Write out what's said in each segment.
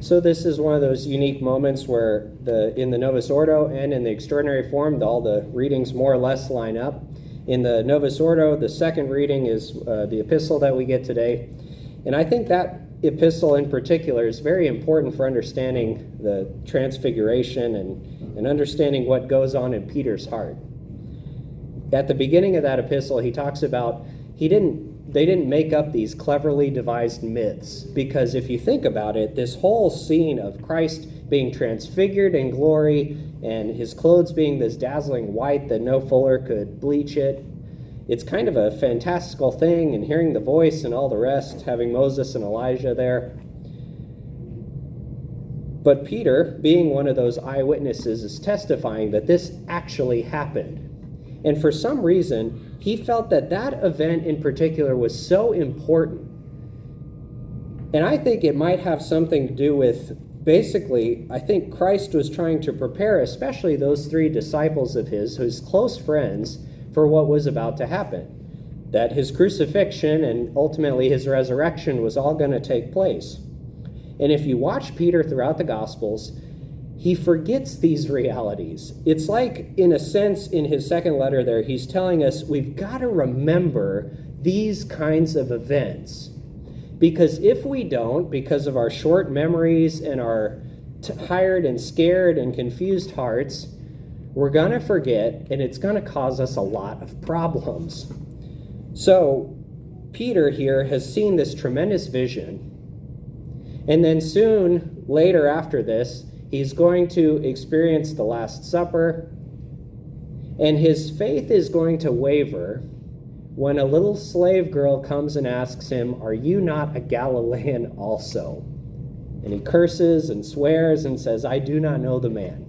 So this is one of those unique moments where in the Novus Ordo and in the extraordinary form, all the readings more or less line up. In the Novus Ordo, the second reading is the epistle that we get today. And I think that epistle in particular is very important for understanding the Transfiguration and understanding what goes on in Peter's heart. At the beginning of that epistle, he talks about they didn't make up these cleverly devised myths, because if you think about it, this whole scene of Christ being transfigured in glory and his clothes being this dazzling white that no fuller could bleach it, it's kind of a fantastical thing, and hearing the voice and all the rest, having Moses and Elijah there. But Peter, being one of those eyewitnesses, is testifying that this actually happened. And for some reason, he felt that event in particular was so important. And I think it might have something to do with, basically, I think Christ was trying to prepare especially those three disciples of his close friends, for what was about to happen. That his crucifixion and ultimately his resurrection was all going to take place. And if you watch Peter throughout the Gospels, he forgets these realities. It's like, in a sense, in his second letter there, he's telling us we've got to remember these kinds of events. Because if we don't, because of our short memories and our tired and scared and confused hearts, we're going to forget, and it's going to cause us a lot of problems. So, Peter here has seen this tremendous vision. And then soon, later after this, he's going to experience the Last Supper, and his faith is going to waver when a little slave girl comes and asks him, "Are you not a Galilean also?" And he curses and swears and says, "I do not know the man."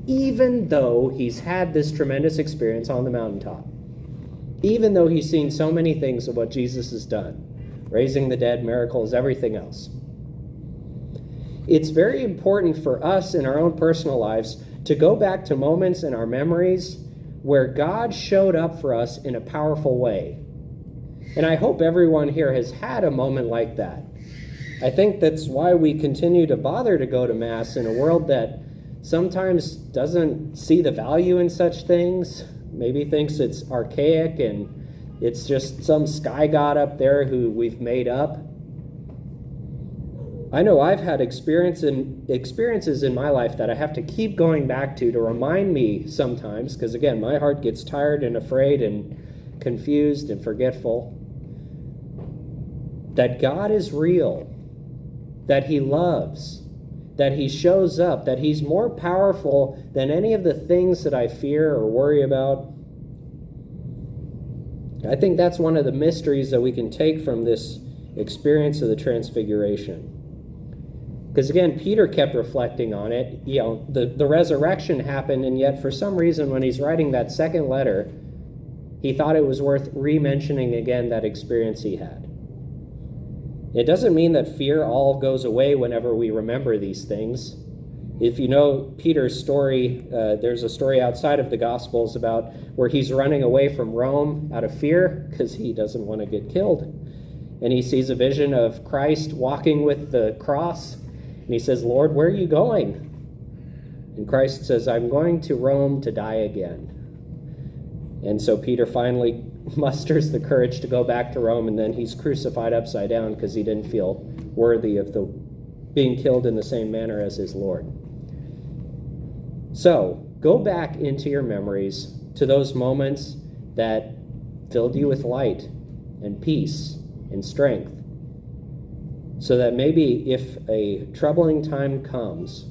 Even though he's had this tremendous experience on the mountaintop, even though he's seen so many things of what Jesus has done, raising the dead, miracles, everything else. It's very important for us in our own personal lives to go back to moments in our memories where God showed up for us in a powerful way. And I hope everyone here has had a moment like that. I think that's why we continue to bother to go to Mass in a world that sometimes doesn't see the value in such things, maybe thinks it's archaic and it's just some sky god up there who we've made up. I know I've had experiences in my life that I have to keep going back to remind me sometimes, because again, my heart gets tired and afraid and confused and forgetful, that God is real, that he loves, that he shows up, that he's more powerful than any of the things that I fear or worry about. I think that's one of the mysteries that we can take from this experience of the Transfiguration. Because again, Peter kept reflecting on it. The resurrection happened, and yet for some reason when he's writing that second letter, he thought it was worth re-mentioning again that experience he had. It doesn't mean that fear all goes away whenever we remember these things. If you know Peter's story, there's a story outside of the Gospels about where he's running away from Rome out of fear because he doesn't want to get killed. And he sees a vision of Christ walking with the cross. And he says, "Lord, where are you going?" And Christ says, "I'm going to Rome to die again." And so Peter finally musters the courage to go back to Rome, and then he's crucified upside down because he didn't feel worthy of being killed in the same manner as his Lord. So, go back into your memories to those moments that filled you with light and peace and strength, so that maybe if a troubling time comes,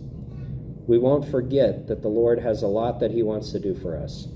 we won't forget that the Lord has a lot that he wants to do for us.